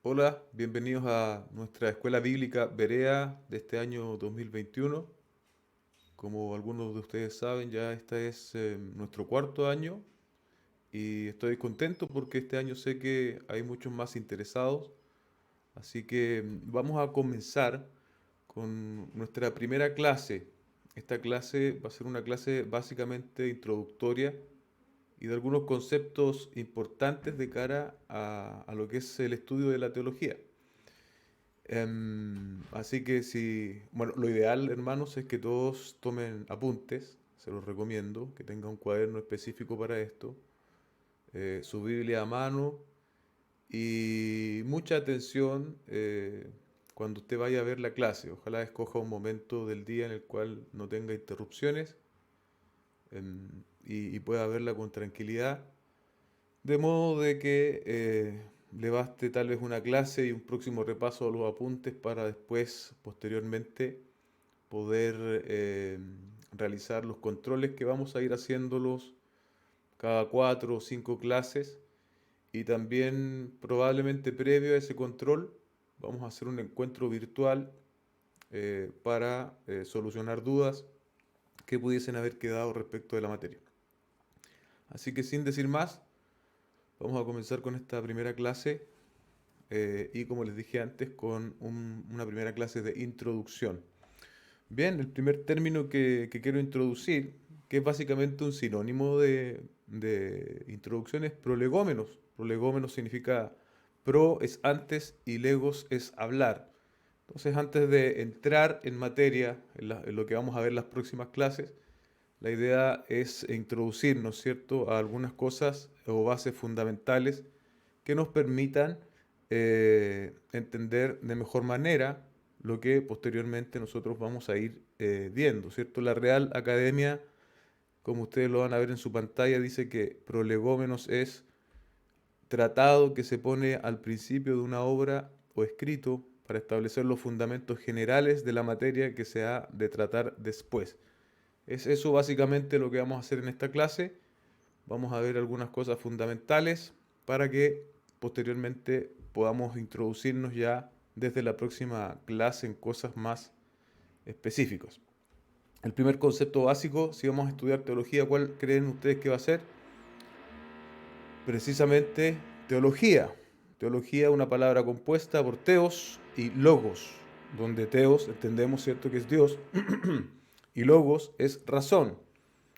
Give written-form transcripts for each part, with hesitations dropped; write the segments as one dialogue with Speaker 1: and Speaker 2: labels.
Speaker 1: Hola, bienvenidos a nuestra escuela bíblica Berea de este año 2021. Como algunos de ustedes saben, ya este es nuestro cuarto año y estoy contento porque este año sé que hay muchos más interesados. Así que vamos a comenzar con nuestra primera clase. Esta clase va a ser una clase básicamente introductoria y de algunos conceptos importantes de cara a lo que es el estudio de la teología. Así que si, bueno, lo ideal, hermanos, es que todos tomen apuntes, se los recomiendo, que tenga un cuaderno específico para esto, su Biblia a mano y mucha atención cuando usted vaya a ver la clase. Ojalá escoja un momento del día en el cual no tenga interrupciones y pueda verla con tranquilidad. De modo de que le baste tal vez una clase y un próximo repaso a los apuntes para después, posteriormente, poder realizar los controles que vamos a ir haciéndolos cada 4 o 5 clases. Y también probablemente previo a ese control vamos a hacer un encuentro virtual para solucionar dudas que pudiesen haber quedado respecto de la materia. Así que sin decir más, vamos a comenzar con esta primera clase y como les dije antes, con una primera clase de introducción. Bien, el primer término que quiero introducir, que es básicamente un sinónimo de introducción, es prolegómenos. Prolegómenos significa pro es antes y legos es hablar. Entonces, antes de entrar en materia, en lo que vamos a ver en las próximas clases, la idea es introducirnos, ¿cierto?, a algunas cosas o bases fundamentales que nos permitan entender de mejor manera lo que posteriormente nosotros vamos a ir viendo, ¿cierto? La Real Academia, como ustedes lo van a ver en su pantalla, dice que prolegómenos es tratado que se pone al principio de una obra o escrito para establecer los fundamentos generales de la materia que se ha de tratar después. Es eso básicamente lo que vamos a hacer en esta clase. Vamos a ver algunas cosas fundamentales para que posteriormente podamos introducirnos ya desde la próxima clase en cosas más específicas. El primer concepto básico, si vamos a estudiar teología, ¿cuál creen ustedes que va a ser? Precisamente teología. Teología, una palabra compuesta por teos y logos, donde teos entendemos, ¿cierto?, que es Dios, y logos es razón.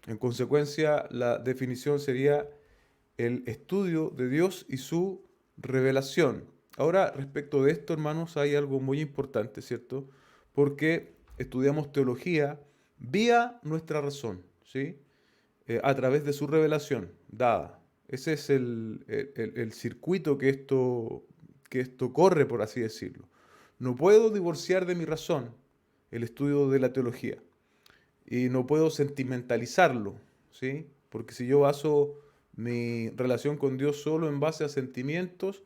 Speaker 1: En consecuencia, la definición sería el estudio de Dios y su revelación. Ahora, respecto de esto, hermanos, hay algo muy importante, ¿cierto? Porque estudiamos teología vía nuestra razón, ¿sí? A través de su revelación dada. Ese es el circuito que esto corre, por así decirlo. No puedo divorciar de mi razón el estudio de la teología y no puedo sentimentalizarlo, ¿sí? Porque si yo baso mi relación con Dios solo en base a sentimientos,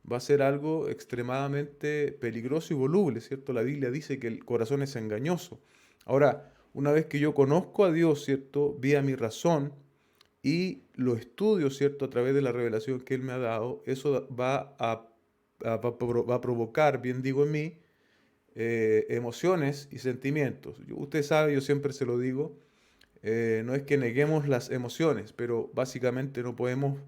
Speaker 1: va a ser algo extremadamente peligroso y voluble, ¿cierto? La Biblia dice que el corazón es engañoso. Ahora, una vez que yo conozco a Dios, ¿cierto? Vía mi razón y lo estudio, ¿cierto? A través de la revelación que Él me ha dado, eso va a provocar, bien digo en mí, emociones y sentimientos. Usted sabe, yo siempre se lo digo, no es que neguemos las emociones, pero básicamente no podemos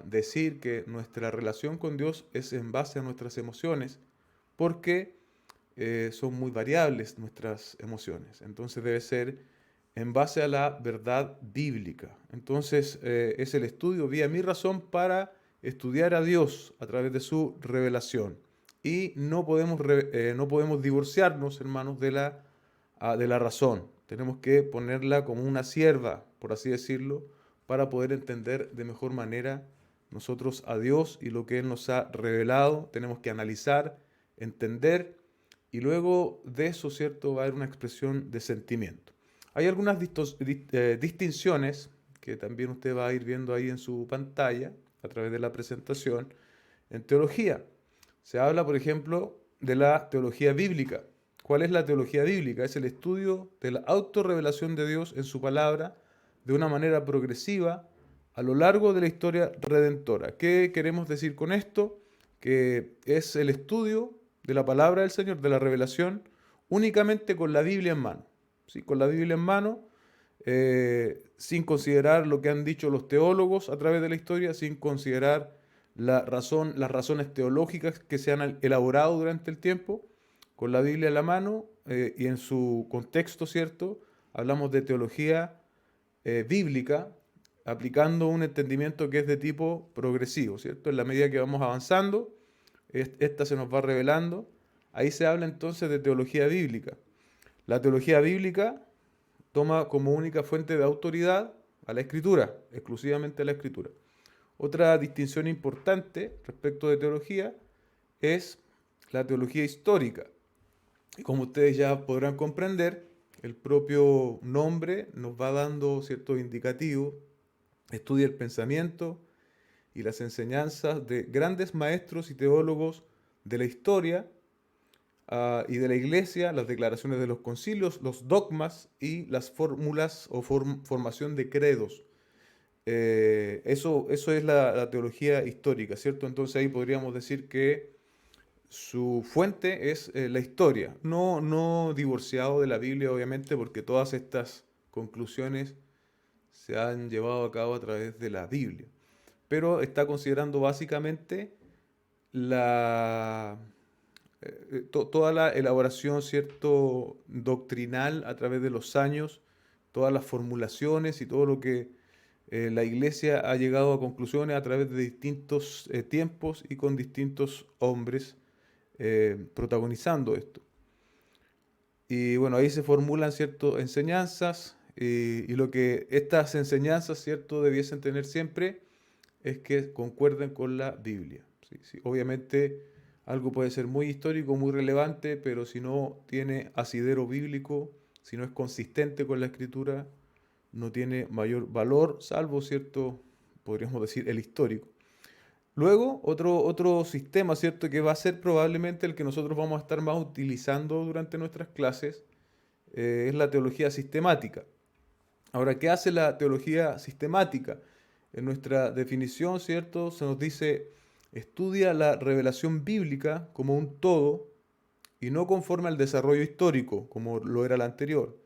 Speaker 1: decir que nuestra relación con Dios es en base a nuestras emociones, porque son muy variables nuestras emociones. Entonces debe ser en base a la verdad bíblica. Entonces es el estudio vía mi razón para estudiar a Dios a través de su revelación. Y no podemos divorciarnos, hermanos, de la razón. Tenemos que ponerla como una sierva, por así decirlo, para poder entender de mejor manera nosotros a Dios y lo que Él nos ha revelado. Tenemos que analizar, entender y luego de eso, ¿cierto?, va a haber una expresión de sentimiento. Hay algunas distinciones que también usted va a ir viendo ahí en su pantalla a través de la presentación en teología. Se habla, por ejemplo, de la teología bíblica. ¿Cuál es la teología bíblica? Es el estudio de la autorrevelación de Dios en su palabra de una manera progresiva a lo largo de la historia redentora. ¿Qué queremos decir con esto? que es el estudio de la palabra del Señor, de la revelación, únicamente con la Biblia en mano. ¿Sí? Con la Biblia en mano, sin considerar lo que han dicho los teólogos a través de la historia, sin considerar las razones teológicas que se han elaborado durante el tiempo, con la Biblia en la mano y en su contexto, ¿cierto? Hablamos de teología bíblica, aplicando un entendimiento que es de tipo progresivo, ¿cierto? En la medida que vamos avanzando, esta se nos va revelando. Ahí se habla entonces de teología bíblica. La teología bíblica toma como única fuente de autoridad a la Escritura, exclusivamente a la Escritura. Otra distinción importante respecto de teología es la teología histórica. Y como ustedes ya podrán comprender, el propio nombre nos va dando ciertos indicativos. Estudia el pensamiento y las enseñanzas de grandes maestros y teólogos de la historia y de la iglesia, las declaraciones de los concilios, los dogmas y las fórmulas o formación de credos. Eso es la teología histórica, ¿cierto? Entonces ahí podríamos decir que su fuente es la historia, no divorciado de la Biblia, obviamente, porque todas estas conclusiones se han llevado a cabo a través de la Biblia. Pero está considerando básicamente la, toda la elaboración, ¿cierto?, doctrinal a través de los años, todas las formulaciones y todo lo que la Iglesia ha llegado a conclusiones a través de distintos tiempos y con distintos hombres protagonizando esto. Y bueno, ahí se formulan ciertas enseñanzas y lo que estas enseñanzas, ¿cierto?, debiesen tener siempre es que concuerden con la Biblia. ¿Sí? Sí, obviamente algo puede ser muy histórico, muy relevante, pero si no tiene asidero bíblico, si no es consistente con la Escritura, no tiene mayor valor, salvo, ¿cierto?, podríamos decir, el histórico. Luego, otro sistema, ¿cierto?, que va a ser probablemente el que nosotros vamos a estar más utilizando durante nuestras clases, es la teología sistemática. Ahora, ¿qué hace la teología sistemática? En nuestra definición, ¿cierto?, se nos dice, estudia la revelación bíblica como un todo y no conforme al desarrollo histórico, como lo era la anterior,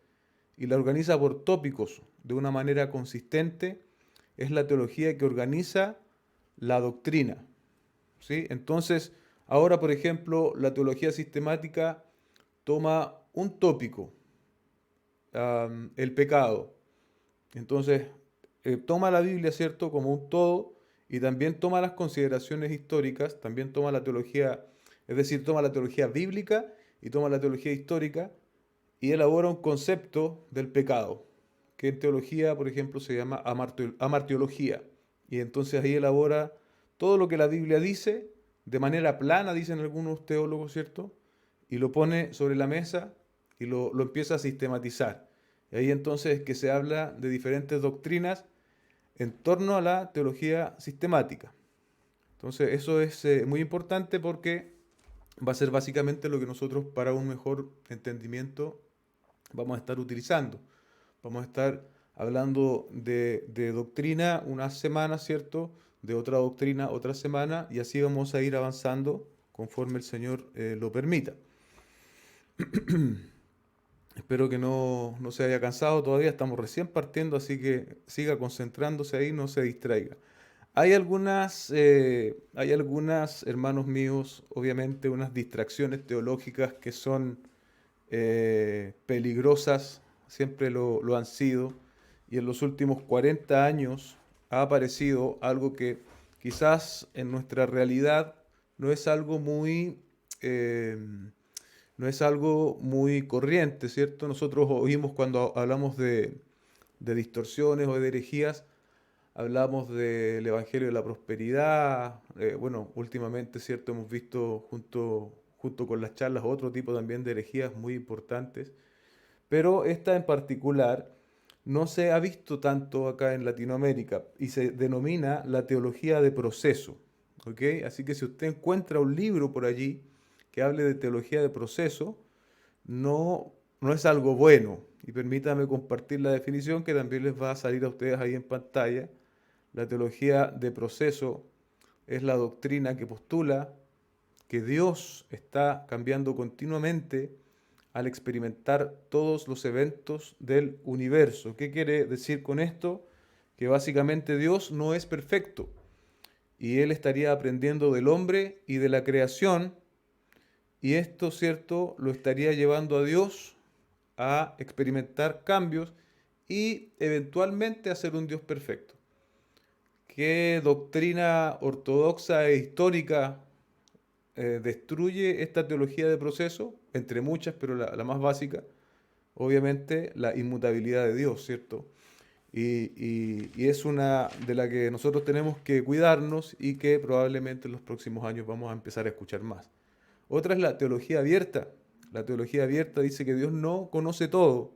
Speaker 1: y la organiza por tópicos de una manera consistente. Es la teología que organiza la doctrina. ¿Sí? Entonces, ahora, por ejemplo, la teología sistemática toma un tópico, el pecado. Entonces, toma la Biblia, ¿cierto?, como un todo y también toma las consideraciones históricas, también toma la teología, es decir, toma la teología bíblica y toma la teología histórica y elabora un concepto del pecado, que en teología, por ejemplo, se llama amartiología. Y entonces ahí elabora todo lo que la Biblia dice, de manera plana, dicen algunos teólogos, ¿cierto? Y lo pone sobre la mesa y lo empieza a sistematizar. Y ahí entonces es que se habla de diferentes doctrinas en torno a la teología sistemática. Entonces eso es muy importante porque va a ser básicamente lo que nosotros para un mejor entendimiento vamos a estar utilizando. Vamos a estar hablando de doctrina unas semanas, ¿cierto? De otra doctrina otra semana y así vamos a ir avanzando conforme el Señor lo permita. Espero que no se haya cansado todavía, estamos recién partiendo, así que siga concentrándose ahí, no se distraiga. Hay algunas, hermanos míos, obviamente unas distracciones teológicas que son peligrosas, siempre lo han sido, y en los últimos 40 años ha aparecido algo que quizás en nuestra realidad no es algo muy, eh, no es algo muy corriente, ¿cierto? Nosotros oímos cuando hablamos de distorsiones o de herejías, hablamos del Evangelio de la Prosperidad, bueno, últimamente, ¿cierto? Hemos visto junto con las charlas otro tipo también de herejías muy importantes, pero esta en particular no se ha visto tanto acá en Latinoamérica y se denomina la teología de proceso, ¿ok? Así que si usted encuentra un libro por allí que hable de teología de proceso, no es algo bueno. Y permítame compartir la definición que también les va a salir a ustedes ahí en pantalla. La teología de proceso es la doctrina que postula que Dios está cambiando continuamente al experimentar todos los eventos del universo. ¿Qué quiere decir con esto? Que básicamente Dios no es perfecto y Él estaría aprendiendo del hombre y de la creación, y esto, cierto, lo estaría llevando a Dios a experimentar cambios y eventualmente a ser un Dios perfecto. ¿Qué doctrina ortodoxa e histórica destruye esta teología de proceso? Entre muchas, pero la más básica, obviamente, la inmutabilidad de Dios, ¿cierto? Y es una de la que nosotros tenemos que cuidarnos y que probablemente en los próximos años vamos a empezar a escuchar más. Otra es la teología abierta. La teología abierta dice que Dios no conoce todo,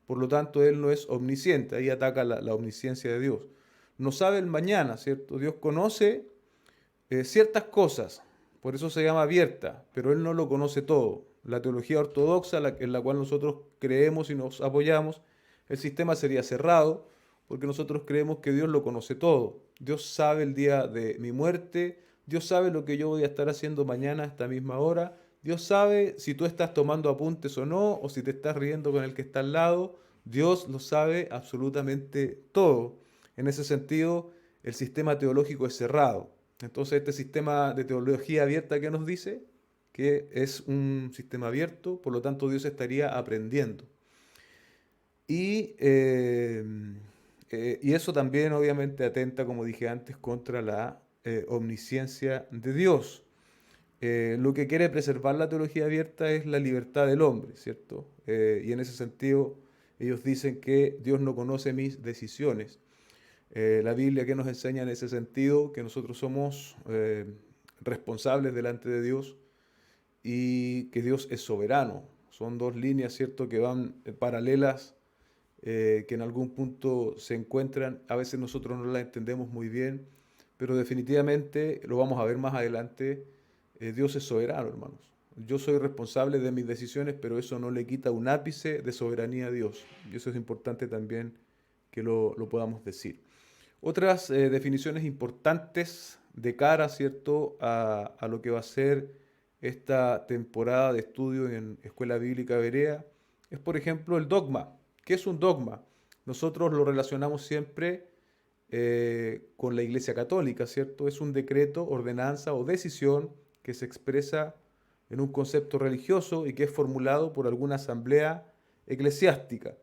Speaker 1: por lo tanto Él no es omnisciente. Ahí ataca la omnisciencia de Dios. No sabe el mañana, ¿cierto? Dios conoce ciertas cosas, por eso se llama abierta, pero Él no lo conoce todo. La teología ortodoxa, en la cual nosotros creemos y nos apoyamos, el sistema sería cerrado, porque nosotros creemos que Dios lo conoce todo. Dios sabe el día de mi muerte, Dios sabe lo que yo voy a estar haciendo mañana a esta misma hora, Dios sabe si tú estás tomando apuntes o no, o si te estás riendo con el que está al lado, Dios lo sabe absolutamente todo. En ese sentido, el sistema teológico es cerrado. Entonces, este sistema de teología abierta que nos dice que es un sistema abierto, por lo tanto Dios estaría aprendiendo. Y, eh, y eso también obviamente atenta, como dije antes, contra la omnisciencia de Dios. Lo que quiere preservar la teología abierta es la libertad del hombre, ¿cierto? Y en ese sentido, ellos dicen que Dios no conoce mis decisiones. La Biblia que nos enseña en ese sentido que nosotros somos responsables delante de Dios y que Dios es soberano. Son dos líneas, ¿cierto?, que van paralelas, que en algún punto se encuentran. A veces nosotros no las entendemos muy bien, pero definitivamente, lo vamos a ver más adelante, Dios es soberano, hermanos. Yo soy responsable de mis decisiones, pero eso no le quita un ápice de soberanía a Dios. Y eso es importante también que lo podamos decir. Otras definiciones importantes de cara, ¿cierto?, a lo que va a ser esta temporada de estudio en Escuela Bíblica Berea, es por ejemplo el dogma. ¿Qué es un dogma? Nosotros lo relacionamos siempre con la Iglesia Católica, ¿cierto? Es un decreto, ordenanza o decisión que se expresa en un concepto religioso y que es formulado por alguna asamblea eclesiástica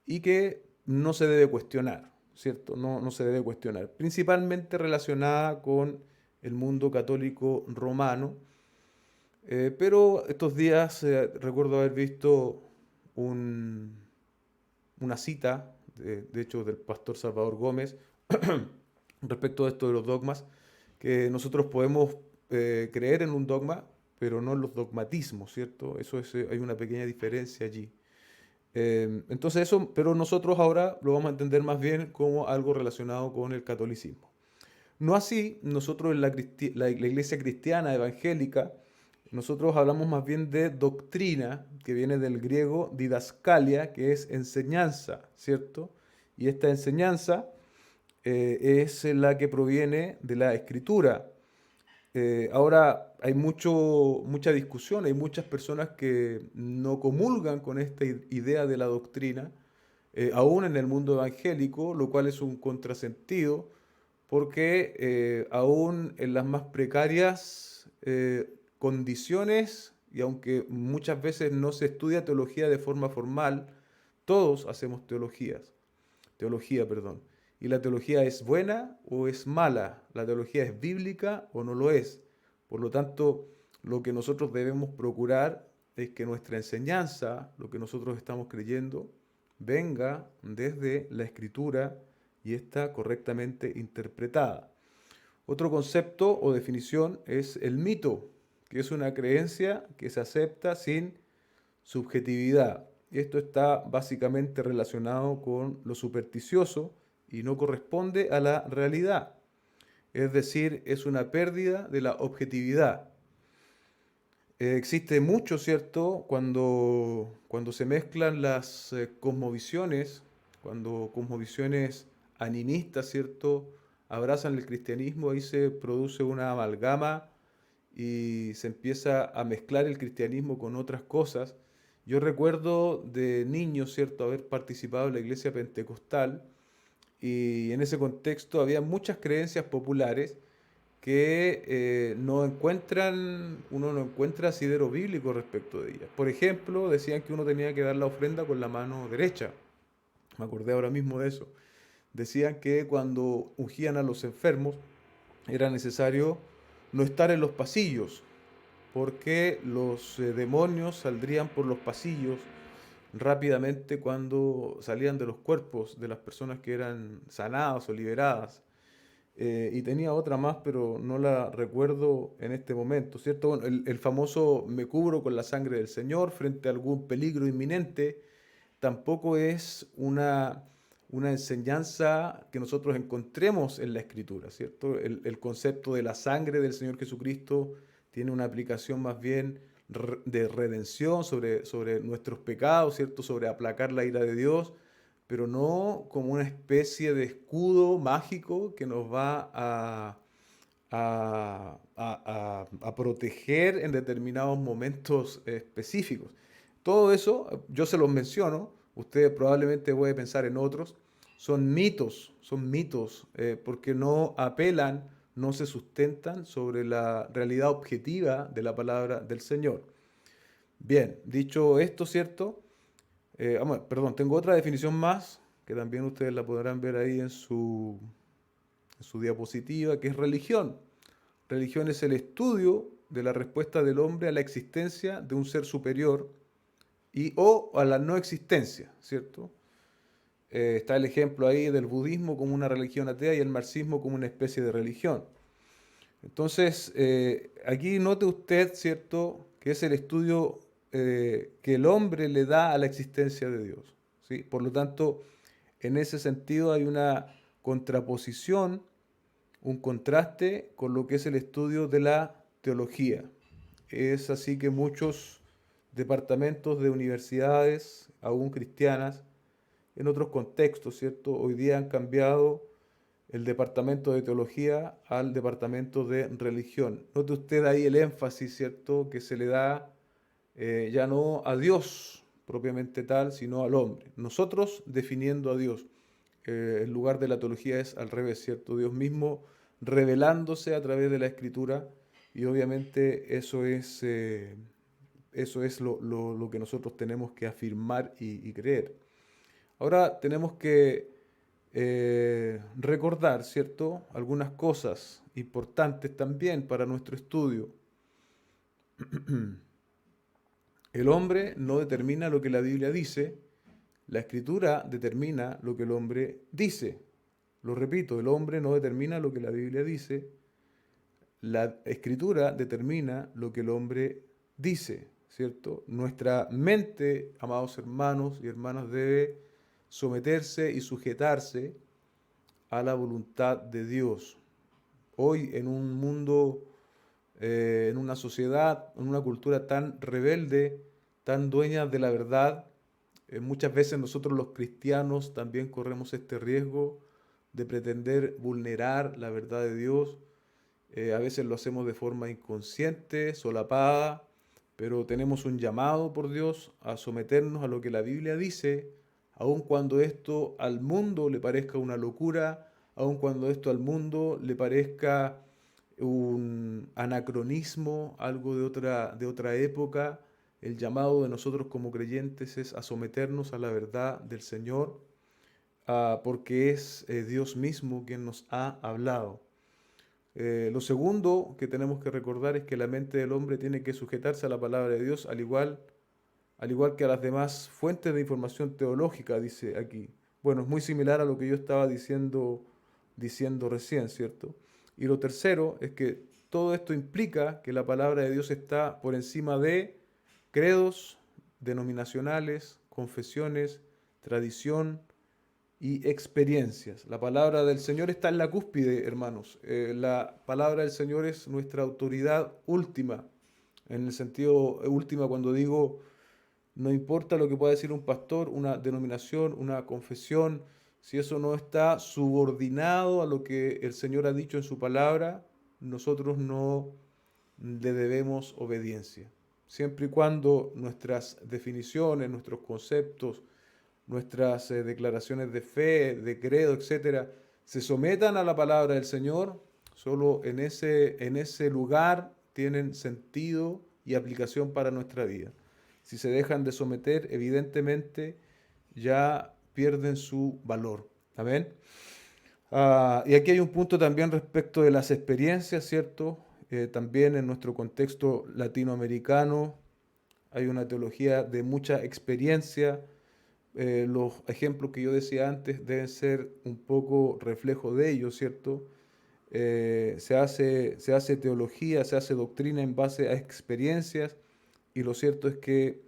Speaker 1: y que no se debe cuestionar, ¿cierto? No se debe cuestionar. Principalmente relacionada con el mundo católico romano. Pero estos días recuerdo haber visto un- una cita, de hecho, del pastor Salvador Gómez, respecto a esto de los dogmas, que nosotros podemos creer en un dogma, pero no en los dogmatismos, ¿cierto? Eso es, hay una pequeña diferencia allí. Entonces eso, pero nosotros ahora lo vamos a entender más bien como algo relacionado con el catolicismo. No así, nosotros en la iglesia cristiana evangélica, nosotros hablamos más bien de doctrina, que viene del griego didascalia, que es enseñanza, ¿cierto? Y esta enseñanza es la que proviene de la escritura. Ahora hay mucha discusión, hay muchas personas que no comulgan con esta idea de la doctrina, aún en el mundo evangélico, lo cual es un contrasentido, porque aún en las más precarias condiciones, y aunque muchas veces no se estudia teología de forma formal, todos hacemos teología, perdón. Y la teología es buena o es mala, la teología es bíblica o no lo es. Por lo tanto, lo que nosotros debemos procurar es que nuestra enseñanza, lo que nosotros estamos creyendo, venga desde la escritura y está correctamente interpretada. Otro concepto o definición es el mito, que es una creencia que se acepta sin subjetividad. Y esto está básicamente relacionado con lo supersticioso y no corresponde a la realidad. Es decir, es una pérdida de la objetividad. Existe mucho, ¿cierto? Cuando se mezclan las cosmovisiones, cuando cosmovisiones animistas, ¿cierto?, abrazan el cristianismo, ahí se produce una amalgama y se empieza a mezclar el cristianismo con otras cosas. Yo recuerdo de niño, ¿cierto?, haber participado en la iglesia pentecostal y en ese contexto había muchas creencias populares que uno no encuentra asidero bíblico respecto de ellas. Por ejemplo, decían que uno tenía que dar la ofrenda con la mano derecha. Me acordé ahora mismo de eso. Decían que cuando ungían a los enfermos era necesario no estar en los pasillos, porque los demonios saldrían por los pasillos rápidamente cuando salían de los cuerpos de las personas que eran sanadas o liberadas. Y tenía otra más, pero no la recuerdo en este momento, ¿cierto? Bueno, el famoso me cubro con la sangre del Señor frente a algún peligro inminente, tampoco es una enseñanza que nosotros encontremos en la Escritura, ¿cierto? El concepto de la sangre del Señor Jesucristo tiene una aplicación más bien de redención sobre nuestros pecados, ¿cierto? Sobre aplacar la ira de Dios, pero no como una especie de escudo mágico que nos va a proteger en determinados momentos específicos. Todo eso, yo se los menciono, usted probablemente puede pensar en otros, son mitos, porque no apelan, no se sustentan sobre la realidad objetiva de la palabra del Señor. Bien, dicho esto, ¿cierto? Perdón, tengo otra definición más, que también ustedes la podrán ver ahí en su diapositiva, que es religión. Religión es el estudio de la respuesta del hombre a la existencia de un ser superior y o a la no existencia, ¿cierto? Está el ejemplo ahí del budismo como una religión atea y el marxismo como una especie de religión. Entonces, aquí note usted, ¿cierto?, que es el estudio que el hombre le da a la existencia de Dios, ¿sí? Por lo tanto, en ese sentido hay una contraposición, un contraste con lo que es el estudio de la teología. Es así que muchos departamentos de universidades, aún cristianas, en otros contextos, ¿cierto? Hoy día han cambiado el departamento de teología al departamento de religión. Note usted ahí el énfasis, ¿cierto?, que se le da ya no a Dios propiamente tal, sino al hombre. Nosotros definiendo a Dios. En lugar de la teología es al revés, ¿cierto? Dios mismo revelándose a través de la escritura y obviamente eso es lo que nosotros tenemos que afirmar y creer. Ahora tenemos que recordar, ¿cierto?, algunas cosas importantes también para nuestro estudio. El hombre no determina lo que la Biblia dice, la escritura determina lo que el hombre dice. Lo repito, el hombre no determina lo que la Biblia dice, la escritura determina lo que el hombre dice, ¿cierto? Nuestra mente, amados hermanos y hermanas, debe someterse y sujetarse a la voluntad de Dios. Hoy en un mundo, en una sociedad, en una cultura tan rebelde, tan dueña de la verdad, muchas veces nosotros los cristianos también corremos este riesgo de pretender vulnerar la verdad de Dios. A veces lo hacemos de forma inconsciente, solapada, pero tenemos un llamado por Dios a someternos a lo que la Biblia dice, aun cuando esto al mundo le parezca una locura, aun cuando esto al mundo le parezca un anacronismo, algo de otra época. El llamado de nosotros como creyentes es a someternos a la verdad del Señor, porque es Dios mismo quien nos ha hablado. Lo segundo que tenemos que recordar es que la mente del hombre tiene que sujetarse a la palabra de Dios, al igual que a las demás fuentes de información teológica, dice aquí. Bueno, es muy similar a lo que yo estaba diciendo recién, ¿cierto? Y lo tercero es que todo esto implica que la palabra de Dios está por encima de credos denominacionales, confesiones, tradición y experiencias. La palabra del Señor está en la cúspide, hermanos. La palabra del Señor es nuestra autoridad última. En el sentido última, cuando digo, no importa lo que pueda decir un pastor, una denominación, una confesión, si eso no está subordinado a lo que el Señor ha dicho en su palabra, nosotros no le debemos obediencia. Siempre y cuando nuestras definiciones, nuestros conceptos, nuestras declaraciones de fe, de credo, etcétera, se sometan a la palabra del Señor, solo en ese lugar tienen sentido y aplicación para nuestra vida. Si se dejan de someter, evidentemente ya pierden su valor. Amén. Y aquí hay un punto también respecto de las experiencias, ¿cierto? También en nuestro contexto latinoamericano hay una teología de mucha experiencia. Los ejemplos que yo decía antes deben ser un poco reflejo de ello, ¿cierto? Se hace teología, se hace doctrina en base a experiencias y lo cierto es que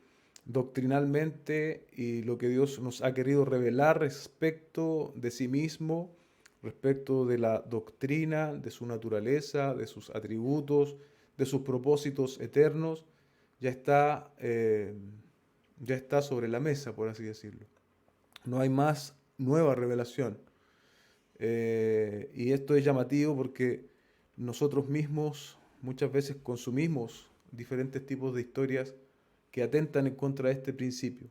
Speaker 1: doctrinalmente y lo que Dios nos ha querido revelar respecto de sí mismo, respecto de la doctrina, de su naturaleza, de sus atributos, de sus propósitos eternos, ya está, eh, ya está sobre la mesa, por así decirlo. No hay más nueva revelación. Y esto es llamativo porque nosotros mismos muchas veces consumimos diferentes tipos de historias que atentan en contra de este principio.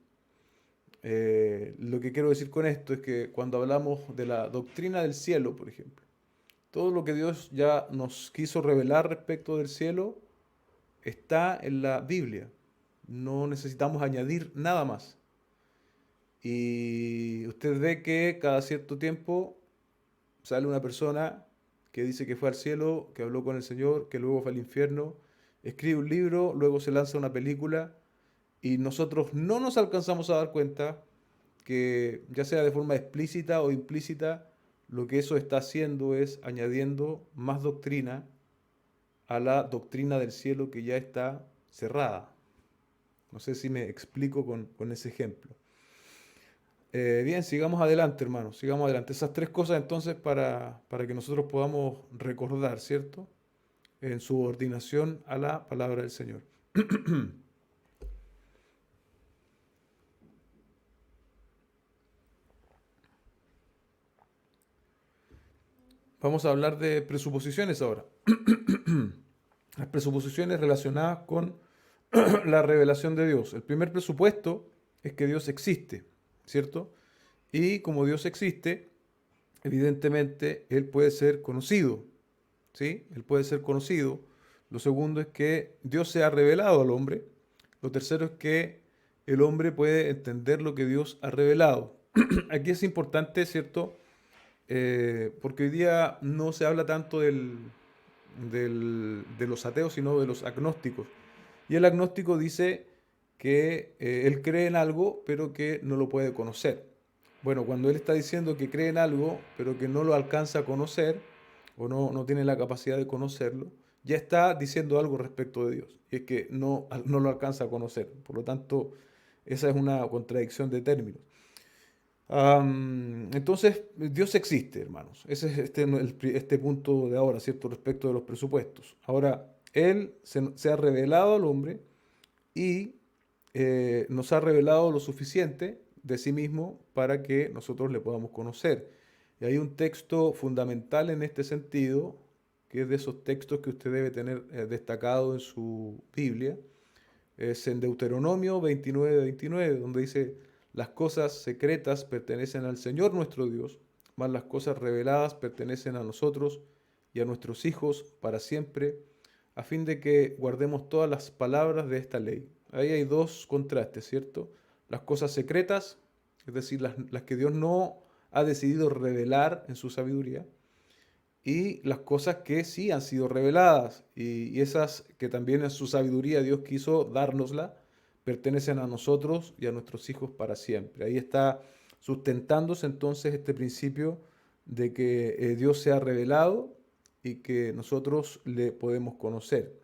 Speaker 1: Lo que quiero decir con esto es que cuando hablamos de la doctrina del cielo, por ejemplo, todo lo que Dios ya nos quiso revelar respecto del cielo está en la Biblia. No necesitamos añadir nada más. Y usted ve que cada cierto tiempo sale una persona que dice que fue al cielo, que habló con el Señor, que luego fue al infierno, escribe un libro, luego se lanza una película y nosotros no nos alcanzamos a dar cuenta que ya sea de forma explícita o implícita, lo que eso está haciendo es añadiendo más doctrina a la doctrina del cielo que ya está cerrada. No sé si me explico con ese ejemplo. Bien, sigamos adelante, hermanos, sigamos adelante. Esas tres cosas entonces para que nosotros podamos recordar, ¿cierto? En subordinación a la palabra del Señor. Vamos a hablar de presuposiciones ahora. Las presuposiciones relacionadas con la revelación de Dios. El primer presupuesto es que Dios existe, ¿cierto? Y como Dios existe, evidentemente Él puede ser conocido, ¿sí? Él puede ser conocido. Lo segundo es que Dios se ha revelado al hombre. Lo tercero es que el hombre puede entender lo que Dios ha revelado. Aquí es importante, ¿cierto? Porque hoy día no se habla tanto de los ateos, sino de los agnósticos. Y el agnóstico dice que él cree en algo, pero que no lo puede conocer. Bueno, cuando él está diciendo que cree en algo, pero que no lo alcanza a conocer, o no tiene la capacidad de conocerlo, ya está diciendo algo respecto de Dios. Y es que no lo alcanza a conocer. Por lo tanto, esa es una contradicción de términos. Entonces, Dios existe, hermanos. Ese es este punto de ahora, ¿cierto? Respecto de los presupuestos. Ahora, Él se ha revelado al hombre y nos ha revelado lo suficiente de sí mismo para que nosotros le podamos conocer. Y hay un texto fundamental en este sentido, que es de esos textos que usted debe tener destacado en su Biblia. Es en Deuteronomio 29:29, donde dice, las cosas secretas pertenecen al Señor nuestro Dios, mas las cosas reveladas pertenecen a nosotros y a nuestros hijos para siempre, a fin de que guardemos todas las palabras de esta ley. Ahí hay dos contrastes, ¿cierto? Las cosas secretas, es decir, las que Dios no ha decidido revelar en su sabiduría, y las cosas que sí han sido reveladas y esas que también en su sabiduría Dios quiso dárnosla, pertenecen a nosotros y a nuestros hijos para siempre. Ahí está sustentándose entonces este principio de que Dios se ha revelado y que nosotros le podemos conocer.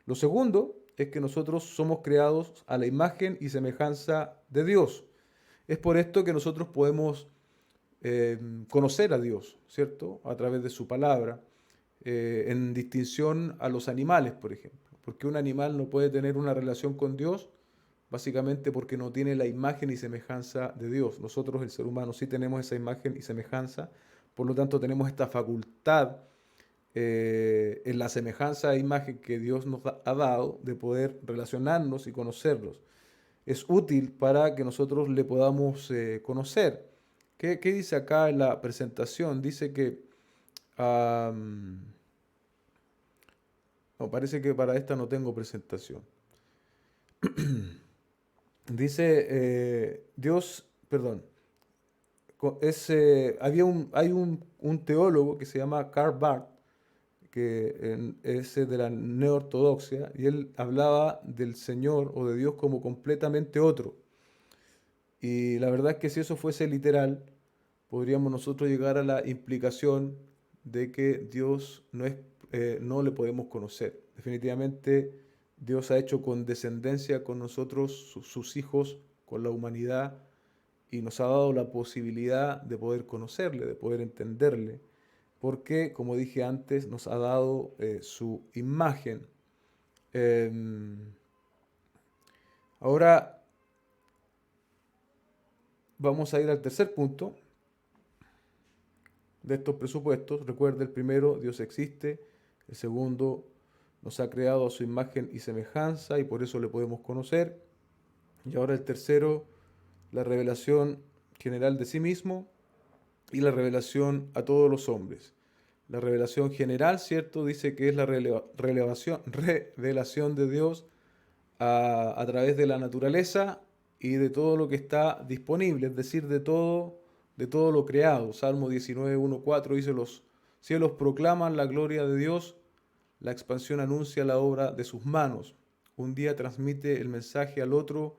Speaker 1: Lo segundo es que nosotros somos creados a la imagen y semejanza de Dios. Es por esto que nosotros podemos conocer a Dios, ¿cierto? A través de su palabra, en distinción a los animales, por ejemplo. Porque un animal no puede tener una relación con Dios, básicamente porque no tiene la imagen y semejanza de Dios. Nosotros, el ser humano, sí tenemos esa imagen y semejanza, por lo tanto tenemos esta facultad en la semejanza e imagen que Dios nos ha dado de poder relacionarnos y conocerlos. Es útil para que nosotros le podamos conocer. ¿Qué dice acá en la presentación? Dice que, no, parece que para esta no tengo presentación. Dice, Dios, perdón, hay un teólogo que se llama Karl Barth, que es de la neoortodoxia, y él hablaba del Señor o de Dios como completamente otro. Y la verdad es que si eso fuese literal, podríamos nosotros llegar a la implicación de que Dios no le podemos conocer. Definitivamente Dios ha hecho condescendencia con nosotros, sus hijos, con la humanidad, y nos ha dado la posibilidad de poder conocerle, de poder entenderle, porque, como dije antes, nos ha dado su imagen. Em, Ahora vamos a ir al tercer punto de estos presupuestos. Recuerda, el primero, Dios existe. El segundo, nos ha creado a su imagen y semejanza y por eso le podemos conocer. Y ahora el tercero, la revelación general de sí mismo y la revelación a todos los hombres. La revelación general, ¿cierto? Dice que es la revelación de Dios a través de la naturaleza y de todo lo que está disponible, es decir, de todo lo creado. Salmo 19, 1, 4 dice, los cielos proclaman la gloria de Dios, la expansión anuncia la obra de sus manos. Un día transmite el mensaje al otro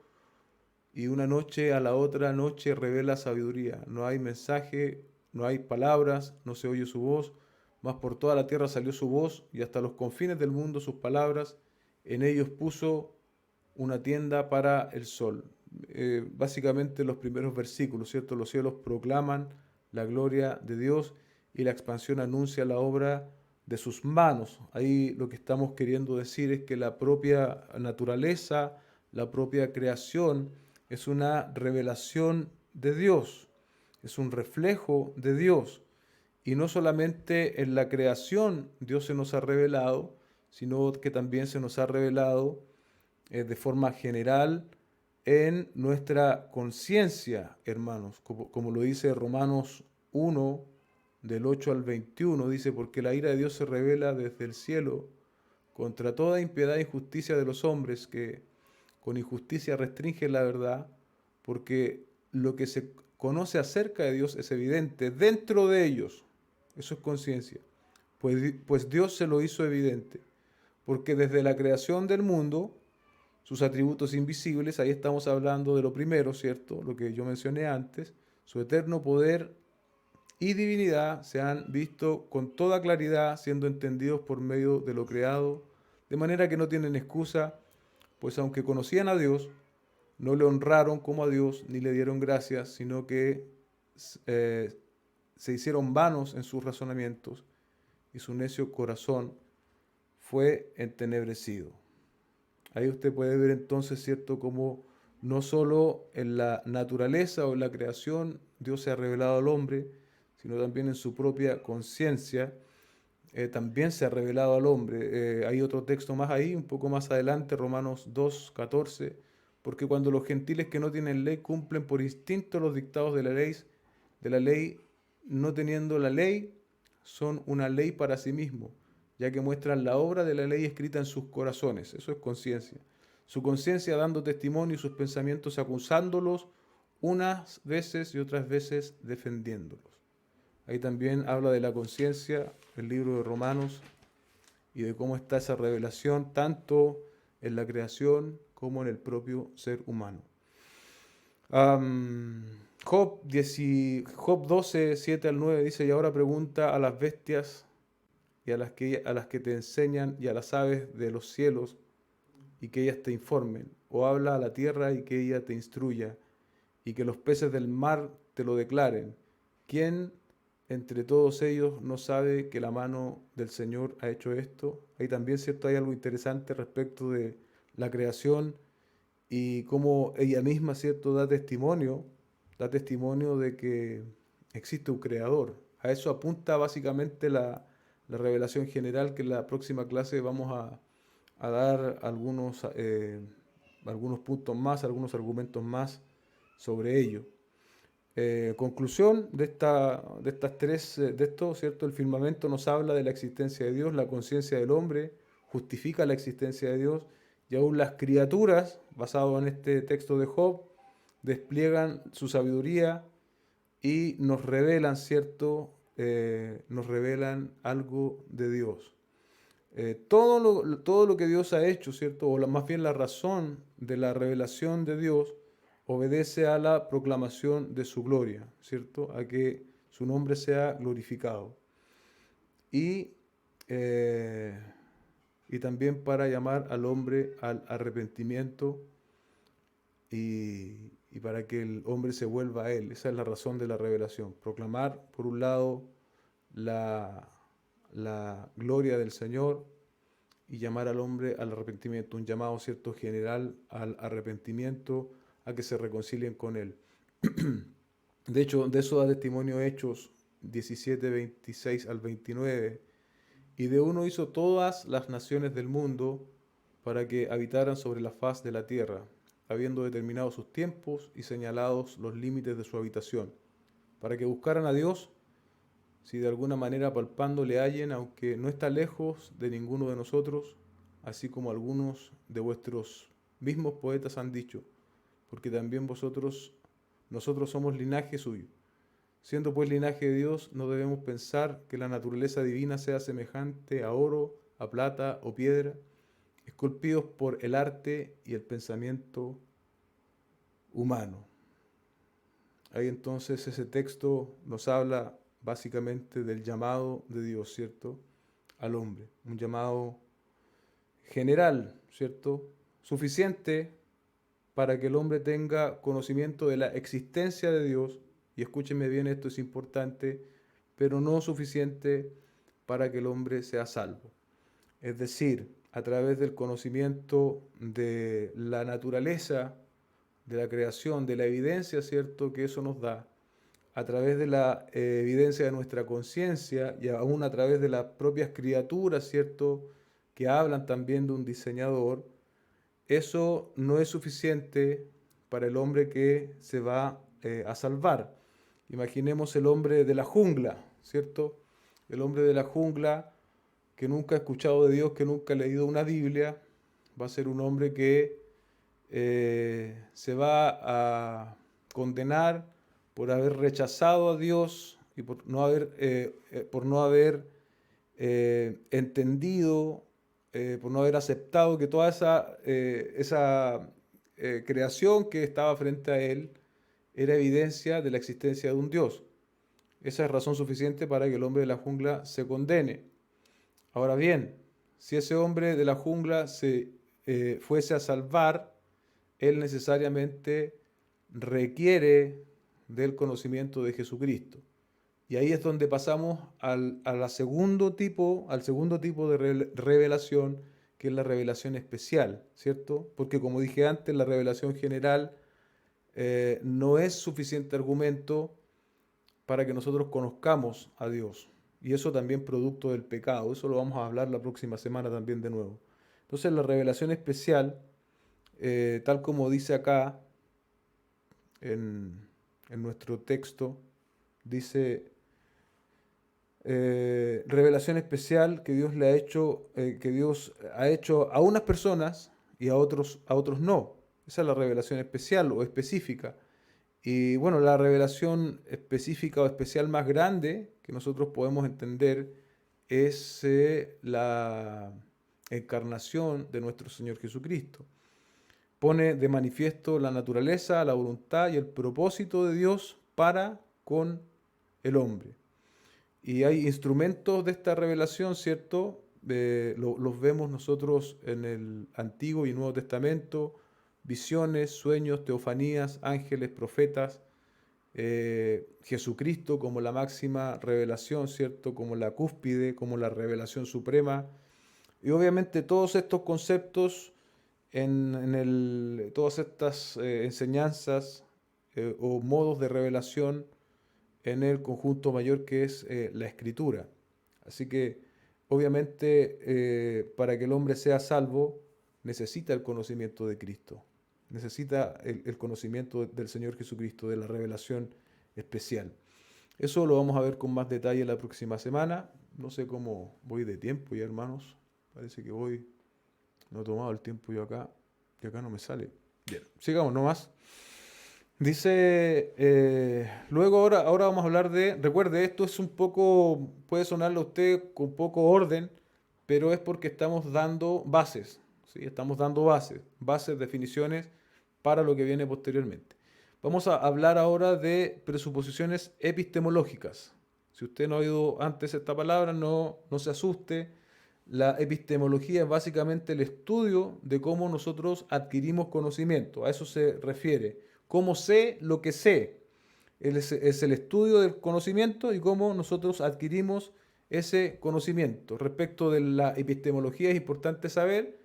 Speaker 1: y una noche a la otra noche revela sabiduría. No hay mensaje, no hay palabras, no se oye su voz, mas por toda la tierra salió su voz y hasta los confines del mundo sus palabras. En ellos puso una tienda para el sol. Básicamente los primeros versículos, ¿cierto? Los cielos proclaman la gloria de Dios y la expansión anuncia la obra de sus manos. Ahí lo que estamos queriendo decir es que la propia naturaleza, la propia creación, es una revelación de Dios, es un reflejo de Dios. Y no solamente en la creación Dios se nos ha revelado, sino que también se nos ha revelado de forma general en nuestra conciencia, hermanos, como lo dice Romanos 1, del 8 al 21, dice, porque la ira de Dios se revela desde el cielo contra toda impiedad e injusticia de los hombres que con injusticia restringen la verdad, porque lo que se conoce acerca de Dios es evidente dentro de ellos, eso es conciencia, pues Dios se lo hizo evidente, porque desde la creación del mundo, sus atributos invisibles, ahí estamos hablando de lo primero, ¿cierto? Lo que yo mencioné antes, su eterno poder y divinidad se han visto con toda claridad, siendo entendidos por medio de lo creado, de manera que no tienen excusa, pues aunque conocían a Dios, no le honraron como a Dios ni le dieron gracias, sino que eh, se hicieron vanos en sus razonamientos y su necio corazón fue entenebrecido. Ahí usted puede ver entonces, ¿cierto?, como no solo en la naturaleza o en la creación Dios se ha revelado al hombre, sino también en su propia conciencia, también se ha revelado al hombre. Hay otro texto más ahí, un poco más adelante, Romanos 2, 14, porque cuando los gentiles que no tienen ley cumplen por instinto los dictados de la ley, no teniendo la ley, son una ley para sí mismos, ya que muestran la obra de la ley escrita en sus corazones. Eso es conciencia. Su conciencia dando testimonio y sus pensamientos acusándolos unas veces y otras veces defendiéndolos. Ahí también habla de la conciencia, el libro de Romanos, y de cómo está esa revelación tanto en la creación como en el propio ser humano. Job 12, 7 al 9 dice, y ahora pregunta a las bestias y a las que te enseñan y a las aves de los cielos y que ellas te informen, o habla a la tierra y que ella te instruya, y que los peces del mar te lo declaren. ¿Quién entre todos ellos no sabe que la mano del Señor ha hecho esto? Ahí también, ¿cierto? Hay algo interesante respecto de la creación y cómo ella misma, ¿cierto?, da testimonio de que existe un creador. A eso apunta básicamente la revelación general, que en la próxima clase vamos a dar algunos puntos más, algunos argumentos más sobre ello. Conclusión de estas tres, de esto, ¿cierto? El firmamento nos habla de la existencia de Dios, la conciencia del hombre justifica la existencia de Dios, y aún las criaturas, basado en este texto de Job, despliegan su sabiduría y nos revelan, ¿cierto? Nos revelan algo de Dios. Todo lo que Dios ha hecho, ¿cierto? Más bien la razón de la revelación de Dios obedece a la proclamación de su gloria, ¿cierto? A que su nombre sea glorificado. Y, eh, y también para llamar al hombre al arrepentimiento y para que el hombre se vuelva a él. Esa es la razón de la revelación. Proclamar, por un lado, la, la gloria del Señor y llamar al hombre al arrepentimiento, un llamado, cierto, general al arrepentimiento, a que se reconcilien con él. De hecho, de eso da testimonio Hechos 17, 26 al 29. Y de uno hizo todas las naciones del mundo para que habitaran sobre la faz de la tierra, habiendo determinado sus tiempos y señalados los límites de su habitación, para que buscaran a Dios, si de alguna manera palpando le hallen, aunque no está lejos de ninguno de nosotros, así como algunos de vuestros mismos poetas han dicho, porque también nosotros somos linaje suyo. Siendo pues linaje de Dios, no debemos pensar que la naturaleza divina sea semejante a oro, a plata o piedra, esculpidos por el arte y el pensamiento humano. Ahí entonces ese texto nos habla básicamente del llamado de Dios, ¿cierto? Al hombre. Un llamado general, ¿cierto? Suficiente para que el hombre tenga conocimiento de la existencia de Dios, y escúchenme bien, esto es importante, pero no suficiente para que el hombre sea salvo. Es decir, a través del conocimiento de la naturaleza, de la creación, de la evidencia, ¿cierto?, que eso nos da, a través de la evidencia de nuestra conciencia y aún a través de las propias criaturas, ¿cierto?, que hablan también de un diseñador, eso no es suficiente para el hombre que se va a salvar. Imaginemos el hombre de la jungla, ¿cierto? El hombre de la jungla que nunca ha escuchado de Dios, que nunca ha leído una Biblia, va a ser un hombre que se va a condenar por haber rechazado a Dios y por no haber entendido, por no haber aceptado que toda esa creación que estaba frente a él era evidencia de la existencia de un Dios. Esa es razón suficiente para que el hombre de la jungla se condene. Ahora bien, si ese hombre de la jungla se fuese a salvar, él necesariamente requiere del conocimiento de Jesucristo. Y ahí es donde pasamos al segundo tipo de revelación, que es la revelación especial, ¿cierto? Porque como dije antes, la revelación general no es suficiente argumento para que nosotros conozcamos a Dios. Y eso también producto del pecado. Eso lo vamos a hablar la próxima semana también de nuevo. Entonces la revelación especial, tal como dice acá en, en nuestro texto, dice revelación especial que Dios ha hecho a unas personas y a otros no. Esa es la revelación especial o específica. Y bueno, la revelación específica o especial más grande que nosotros podemos entender es la encarnación de nuestro Señor Jesucristo. Pone de manifiesto la naturaleza, la voluntad y el propósito de Dios para con el hombre. Y hay instrumentos de esta revelación, ¿cierto? Los vemos nosotros en el Antiguo y Nuevo Testamento, visiones, sueños, teofanías, ángeles, profetas, Jesucristo como la máxima revelación, ¿cierto? Como la cúspide, como la revelación suprema. Y obviamente todos estos conceptos, todas estas enseñanzas o modos de revelación en el conjunto mayor que es la escritura. Así que obviamente, para que el hombre sea salvo, necesita el conocimiento de Cristo, necesita el conocimiento del Señor Jesucristo, de la revelación especial. Eso lo vamos a ver con más detalle la próxima semana. No sé cómo voy de tiempo ya, hermanos. Parece que voy, no he tomado el tiempo yo acá, que acá no me sale. Bien, sigamos nomás. Dice, luego ahora vamos a hablar de, recuerde, esto es un poco, puede sonarle a usted con poco orden, pero es porque estamos dando bases, ¿sí? Estamos dando bases, definiciones para lo que viene posteriormente. Vamos a hablar ahora de presuposiciones epistemológicas. Si usted no ha oído antes esta palabra, no se asuste. La epistemología es básicamente el estudio de cómo nosotros adquirimos conocimiento. A eso se refiere. Cómo sé lo que sé. Es el estudio del conocimiento y cómo nosotros adquirimos ese conocimiento. Respecto de la epistemología es importante saber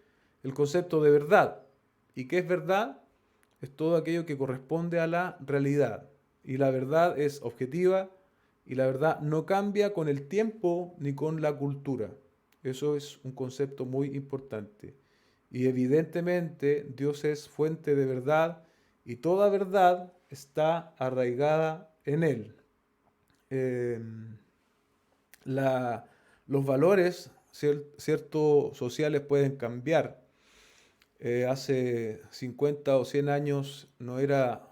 Speaker 1: el concepto de verdad. ¿Y qué es verdad? Es todo aquello que corresponde a la realidad. Y la verdad es objetiva y la verdad no cambia con el tiempo ni con la cultura. Eso es un concepto muy importante. Y evidentemente Dios es fuente de verdad y toda verdad está arraigada en Él. Eh, la- los valores, cierto, sociales pueden cambiar. Hace 50 o 100 años no era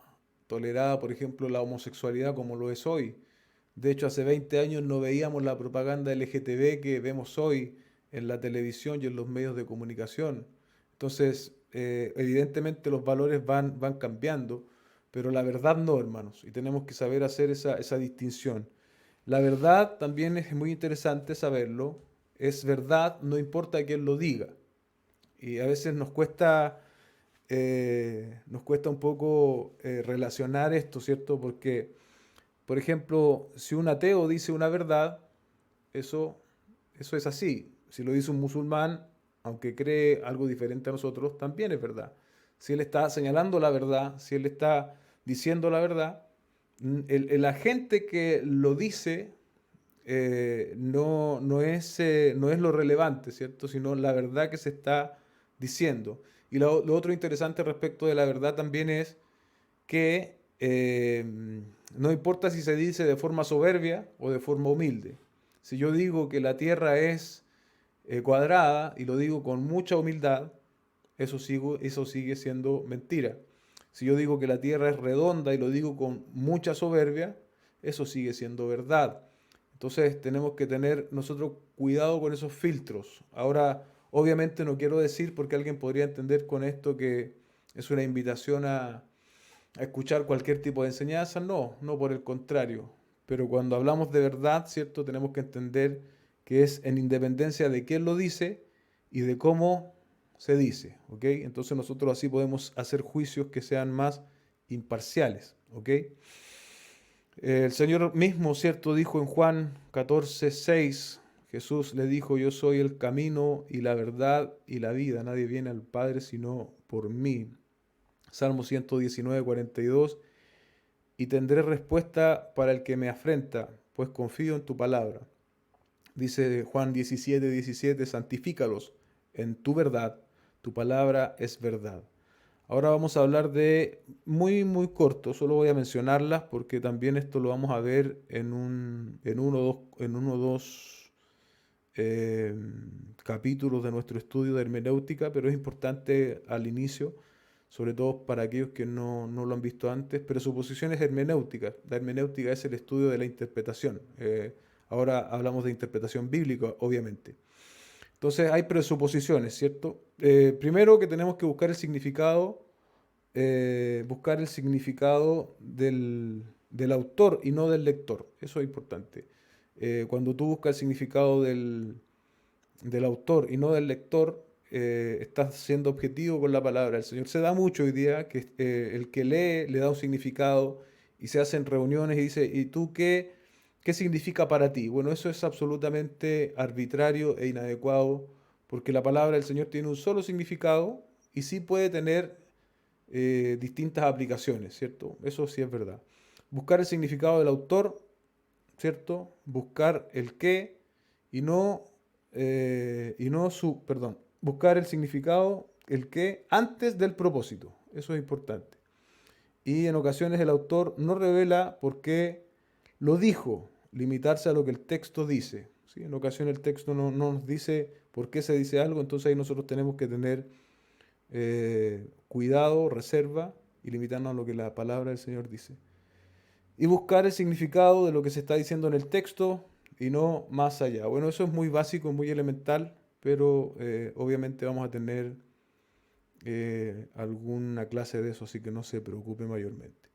Speaker 1: tolerada, por ejemplo, la homosexualidad como lo es hoy. De hecho, hace 20 años no veíamos la propaganda LGTB que vemos hoy en la televisión y en los medios de comunicación. Entonces, evidentemente los valores van cambiando, pero la verdad no, hermanos, y tenemos que saber hacer esa distinción. La verdad también es muy interesante saberlo, es verdad, no importa quién lo diga. Y a veces nos cuesta un poco relacionar esto, ¿cierto? Porque, por ejemplo, si un ateo dice una verdad, eso, eso es así. Si lo dice un musulmán, aunque cree algo diferente a nosotros, también es verdad. Si él está señalando la verdad, si él está diciendo la verdad, el agente que lo dice no es lo relevante, ¿cierto? Sino la verdad que se está diciendo. Y lo otro interesante respecto de la verdad también es que no importa si se dice de forma soberbia o de forma humilde. Si yo digo que la tierra es cuadrada y lo digo con mucha humildad, eso sigue siendo mentira. Si yo digo que la tierra es redonda y lo digo con mucha soberbia, eso sigue siendo verdad. Entonces tenemos que tener nosotros cuidado con esos filtros. Ahora, obviamente no quiero decir, porque alguien podría entender con esto que es una invitación a escuchar cualquier tipo de enseñanza. No por el contrario. Pero cuando hablamos de verdad, ¿cierto? Tenemos que entender que es en independencia de quién lo dice y de cómo se dice, ¿ok? Entonces nosotros así podemos hacer juicios que sean más imparciales, ¿ok? El Señor mismo, ¿cierto? Dijo en Juan 14:6, Jesús le dijo, yo soy el camino y la verdad y la vida. Nadie viene al Padre sino por mí. Salmo 119:42, y tendré respuesta para el que me afrenta, pues confío en tu palabra. Dice Juan 17:17, santifícalos en tu verdad, tu palabra es verdad. Ahora vamos a hablar de muy corto, solo voy a mencionarlas porque también esto lo vamos a ver en uno o dos eh, capítulos de nuestro estudio de hermenéutica, pero es importante al inicio, sobre todo para aquellos que no lo han visto antes, presuposiciones hermenéuticas. La hermenéutica es el estudio de la interpretación. Ahora hablamos de interpretación bíblica, obviamente. Entonces hay presuposiciones, ¿cierto? Primero que tenemos que buscar el significado del autor y no del lector. Eso es importante. Cuando tú buscas el significado del autor y no del lector, estás siendo objetivo con la palabra. El Señor se da mucho hoy día que el que lee le da un significado y se hacen reuniones y dice, ¿y tú qué significa para ti? Bueno, eso es absolutamente arbitrario e inadecuado porque la palabra del Señor tiene un solo significado y sí puede tener distintas aplicaciones, ¿cierto? Eso sí es verdad. Buscar el significado del autor, ¿cierto? Buscar el qué y no buscar el significado, el qué, antes del propósito. Eso es importante. Y en ocasiones el autor no revela por qué lo dijo, limitarse a lo que el texto dice. ¿Sí? En ocasiones el texto no nos dice por qué se dice algo, entonces ahí nosotros tenemos que tener cuidado, reserva y limitarnos a lo que la palabra del Señor dice. Y buscar el significado de lo que se está diciendo en el texto y no más allá. Bueno, eso es muy básico, muy elemental, pero obviamente vamos a tener alguna clase de eso, así que no se preocupe mayormente.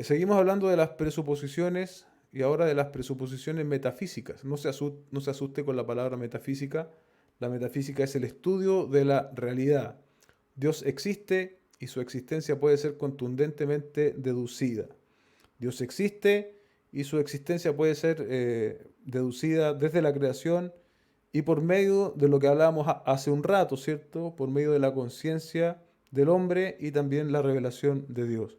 Speaker 1: Seguimos hablando de las presuposiciones y ahora de las presuposiciones metafísicas. No se asuste con la palabra metafísica. La metafísica es el estudio de la realidad. Dios existe y su existencia puede ser contundentemente deducida. Dios existe y su existencia puede ser deducida desde la creación y por medio de lo que hablábamos hace un rato, ¿cierto? Por medio de la conciencia del hombre y también la revelación de Dios.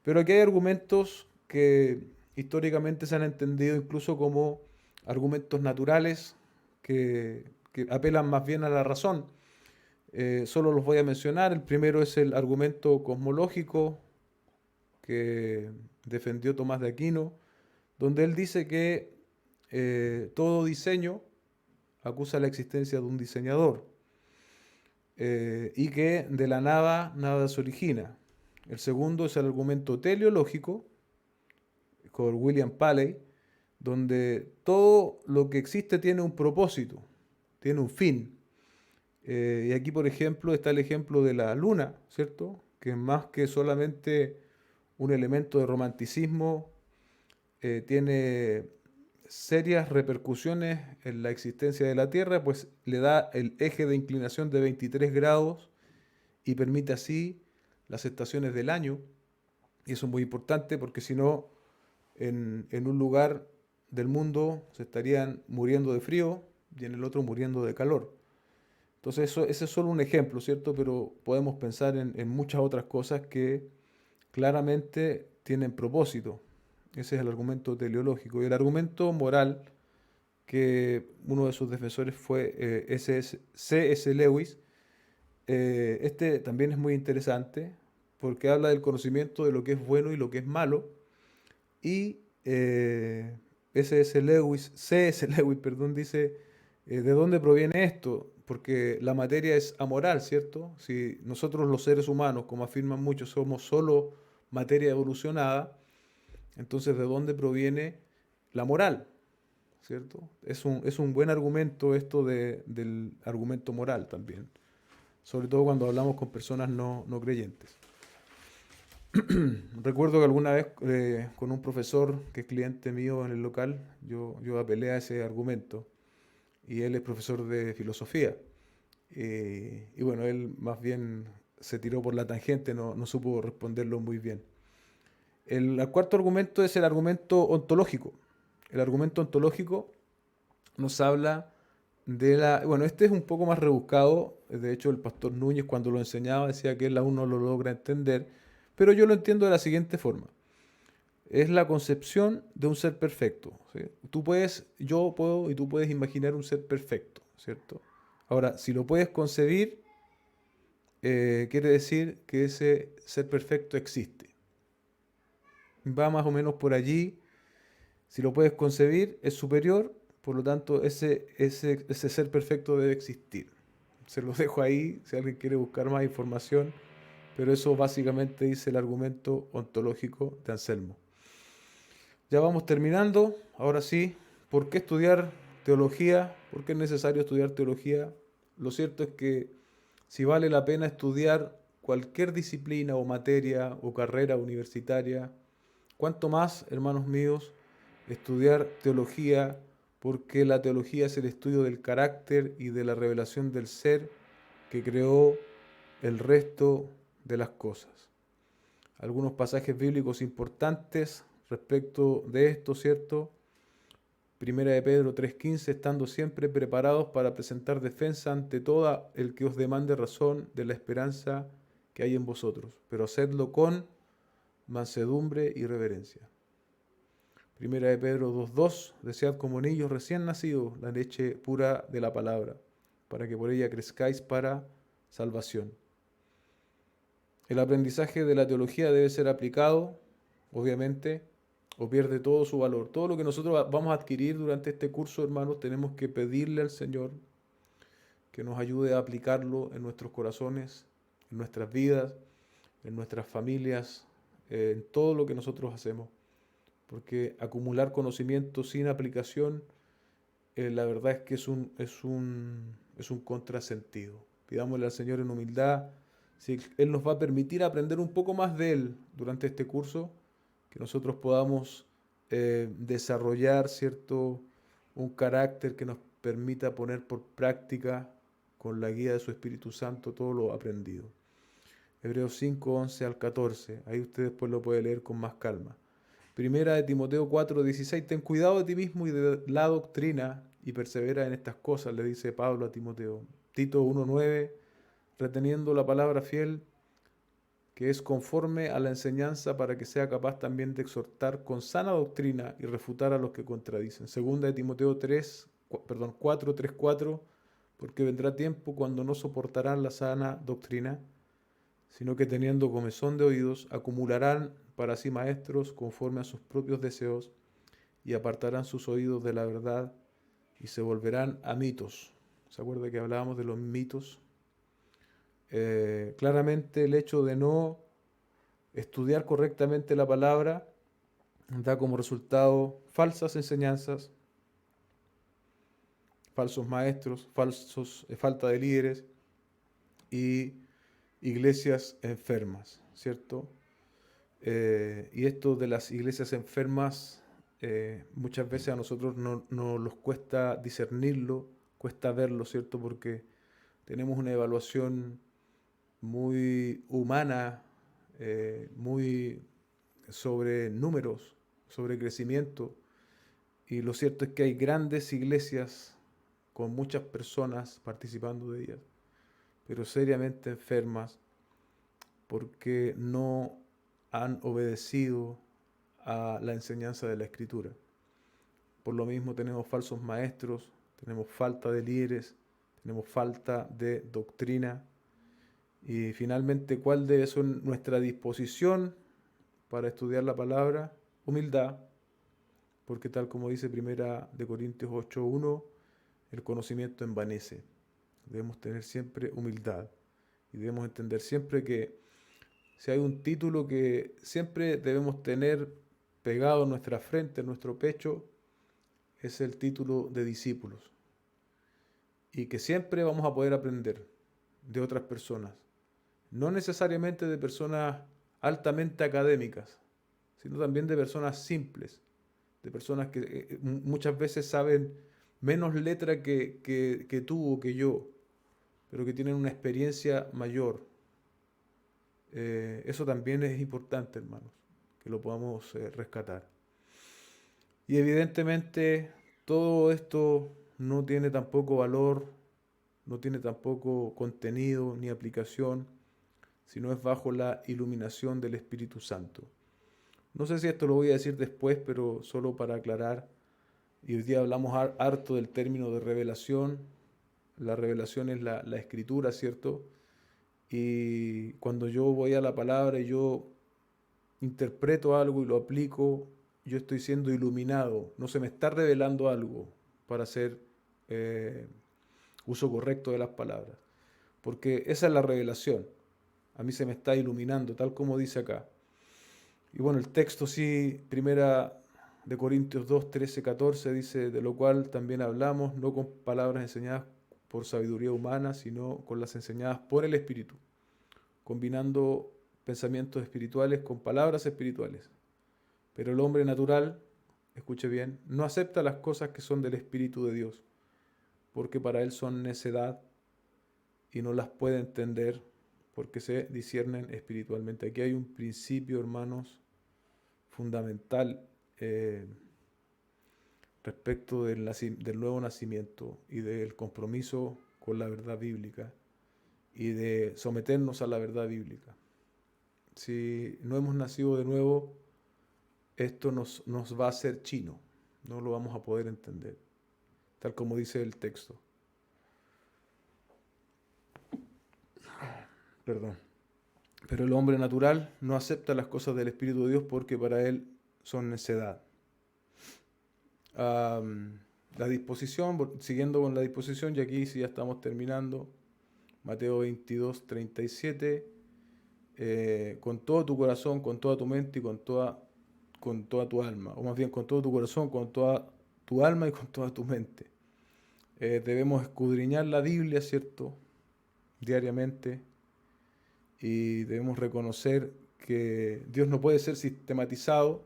Speaker 1: Pero aquí hay argumentos que históricamente se han entendido incluso como argumentos naturales que apelan más bien a la razón. Solo los voy a mencionar. El primero es el argumento cosmológico que defendió Tomás de Aquino, donde él dice que todo diseño acusa la existencia de un diseñador y que de la nada nada se origina. El segundo es el argumento teleológico, con William Paley, donde todo lo que existe tiene un propósito, tiene un fin. Y aquí, por ejemplo, está el ejemplo de la luna, ¿cierto? Que más que solamente un elemento de romanticismo, tiene serias repercusiones en la existencia de la Tierra, pues le da el eje de inclinación de 23 grados y permite así las estaciones del año. Y eso es muy importante porque si no, en un lugar del mundo se estarían muriendo de frío y en el otro muriendo de calor. Entonces ese es solo un ejemplo, ¿cierto? Pero podemos pensar en muchas otras cosas que claramente tienen propósito. Ese es el argumento teleológico. Y el argumento moral, que uno de sus defensores fue C.S. Lewis, este también es muy interesante porque habla del conocimiento de lo que es bueno y lo que es malo. Y C.S. Lewis, perdón, dice, ¿de dónde proviene esto? Porque la materia es amoral, ¿cierto? Si nosotros los seres humanos, como afirman muchos, somos solo materia evolucionada, entonces ¿de dónde proviene la moral? ¿Cierto? Es un buen argumento esto del argumento moral también, sobre todo cuando hablamos con personas no creyentes. Recuerdo que alguna vez con un profesor que es cliente mío en el local, yo apelé a ese argumento y él es profesor de filosofía. Y bueno, él más bien se tiró por la tangente, no supo responderlo muy bien. El cuarto argumento es el argumento ontológico. El argumento ontológico nos habla de la... Bueno, este es un poco más rebuscado. De hecho, el pastor Núñez cuando lo enseñaba decía que él aún no lo logra entender, pero yo lo entiendo de la siguiente forma. Es la concepción de un ser perfecto, ¿sí? Yo puedo y tú puedes imaginar un ser perfecto, ¿cierto? Ahora, si lo puedes concebir, quiere decir que ese ser perfecto existe. Va más o menos por allí. Si lo puedes concebir, es superior, por lo tanto, ese ser perfecto debe existir. Se lo dejo ahí si alguien quiere buscar más información, pero eso básicamente dice el argumento ontológico de Anselmo. Ya vamos terminando. Ahora sí, ¿por qué estudiar teología? ¿Por qué es necesario estudiar teología? Lo cierto es que si vale la pena estudiar cualquier disciplina o materia o carrera universitaria, cuanto más, hermanos míos, estudiar teología, porque la teología es el estudio del carácter y de la revelación del ser que creó el resto de las cosas. Algunos pasajes bíblicos importantes respecto de esto, ¿cierto? Primera de Pedro 3:15, estando siempre preparados para presentar defensa ante todo el que os demande razón de la esperanza que hay en vosotros, pero hacedlo con mansedumbre y reverencia. Primera de Pedro 2:2, desead como niños recién nacidos la leche pura de la palabra, para que por ella crezcáis para salvación. El aprendizaje de la teología debe ser aplicado, obviamente, o pierde todo su valor. Todo lo que nosotros vamos a adquirir durante este curso, hermanos, tenemos que pedirle al Señor que nos ayude a aplicarlo en nuestros corazones, en nuestras vidas, en nuestras familias, en todo lo que nosotros hacemos. Porque acumular conocimiento sin aplicación, la verdad es que es un contrasentido. Pidámosle al Señor en humildad, si Él nos va a permitir aprender un poco más de Él durante este curso, que nosotros podamos desarrollar, ¿cierto?, un carácter que nos permita poner por práctica con la guía de su Espíritu Santo todo lo aprendido. Hebreos 5, 11 al 14, ahí usted después lo puede leer con más calma. Primera de Timoteo 4, 16, ten cuidado de ti mismo y de la doctrina y persevera en estas cosas, le dice Pablo a Timoteo. Tito 1, 9, reteniendo la palabra fiel, que es conforme a la enseñanza para que sea capaz también de exhortar con sana doctrina y refutar a los que contradicen. Segunda de Timoteo 4, 3, 4, porque vendrá tiempo cuando no soportarán la sana doctrina, sino que teniendo comezón de oídos, acumularán para sí maestros conforme a sus propios deseos y apartarán sus oídos de la verdad y se volverán a mitos. ¿Se acuerda que hablábamos de los mitos? Claramente el hecho de no estudiar correctamente la palabra da como resultado falsas enseñanzas, falsos maestros, falta de líderes y iglesias enfermas, ¿cierto? Y esto de las iglesias enfermas, muchas veces a nosotros no nos cuesta discernirlo, cuesta verlo, ¿cierto? Porque tenemos una evaluación muy humana, muy sobre números, sobre crecimiento. Y lo cierto es que hay grandes iglesias con muchas personas participando de ellas, pero seriamente enfermas porque no han obedecido a la enseñanza de la Escritura. Por lo mismo tenemos falsos maestros, tenemos falta de líderes, tenemos falta de doctrina. Y finalmente, ¿cuál debe ser nuestra disposición para estudiar la palabra? Humildad, porque tal como dice Primera de Corintios 8:1, el conocimiento envanece. Debemos tener siempre humildad y debemos entender siempre que si hay un título que siempre debemos tener pegado en nuestra frente, en nuestro pecho, es el título de discípulos. Y que siempre vamos a poder aprender de otras personas. No necesariamente de personas altamente académicas, sino también de personas simples, de personas que muchas veces saben menos letra que tú o que yo, pero que tienen una experiencia mayor. Eso también es importante, hermanos, que lo podamos rescatar. Y evidentemente todo esto no tiene tampoco valor, no tiene tampoco contenido ni aplicación, sino es bajo la iluminación del Espíritu Santo. No sé si esto lo voy a decir después, pero solo para aclarar, y hoy día hablamos harto del término de revelación. La revelación es la escritura, ¿cierto? Y cuando yo voy a la palabra y yo interpreto algo y lo aplico, yo estoy siendo iluminado, no se me está revelando algo para hacer eh, uso correcto de las palabras, porque esa es la revelación, a mí se me está iluminando, tal como dice acá. Y bueno, el texto sí, primera de Corintios 2, 13, 14, dice, de lo cual también hablamos, no con palabras enseñadas por sabiduría humana, sino con las enseñadas por el Espíritu, combinando pensamientos espirituales con palabras espirituales. Pero el hombre natural, escuche bien, no acepta las cosas que son del Espíritu de Dios, porque para él son necedad y no las puede entender porque se disciernen espiritualmente. Aquí hay un principio, hermanos, fundamental respecto del nuevo nacimiento y del compromiso con la verdad bíblica y de someternos a la verdad bíblica. Si no hemos nacido de nuevo, esto nos va a hacer chino, no lo vamos a poder entender, tal como dice el texto. Perdón. Pero el hombre natural no acepta las cosas del Espíritu de Dios porque para él son necedad. La disposición, siguiendo con la disposición, y aquí sí ya estamos terminando, Mateo 22, 37, con todo tu corazón, con toda tu mente y con toda tu alma, o más bien con todo tu corazón, con toda tu alma y con toda tu mente. Debemos escudriñar la Biblia, ¿cierto? Diariamente, y debemos reconocer que Dios no puede ser sistematizado,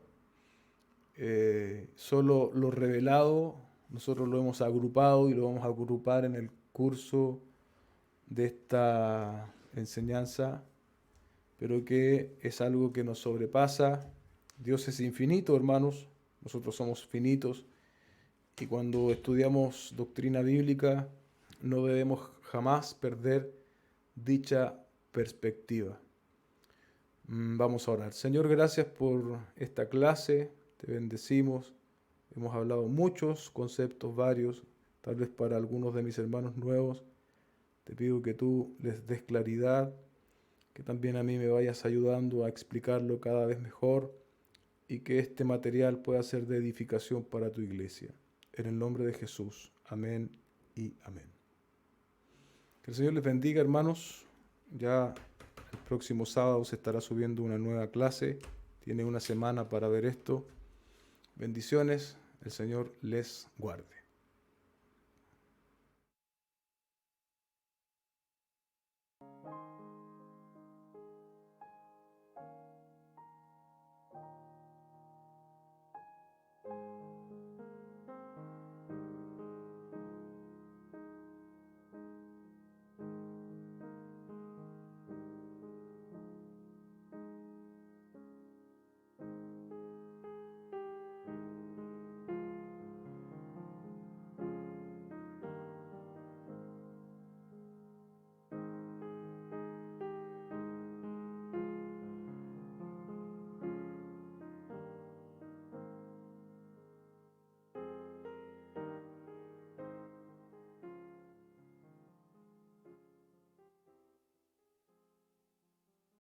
Speaker 1: solo lo revelado nosotros lo hemos agrupado y lo vamos a agrupar en el curso de esta enseñanza, pero que es algo que nos sobrepasa. Dios es infinito, hermanos, nosotros somos finitos, y cuando estudiamos doctrina bíblica no debemos jamás perder dicha perspectiva. Vamos a orar. Señor, gracias por esta clase, te bendecimos. Hemos hablado muchos conceptos varios, tal vez para algunos de mis hermanos nuevos. Te pido que tú les des claridad, que también a mí me vayas ayudando a explicarlo cada vez mejor y que este material pueda ser de edificación para tu iglesia. En el nombre de Jesús. Amén y amén. Que el Señor les bendiga, hermanos. Ya el próximo sábado se estará subiendo una nueva clase. Tiene una semana para ver esto. Bendiciones. El Señor les guarde.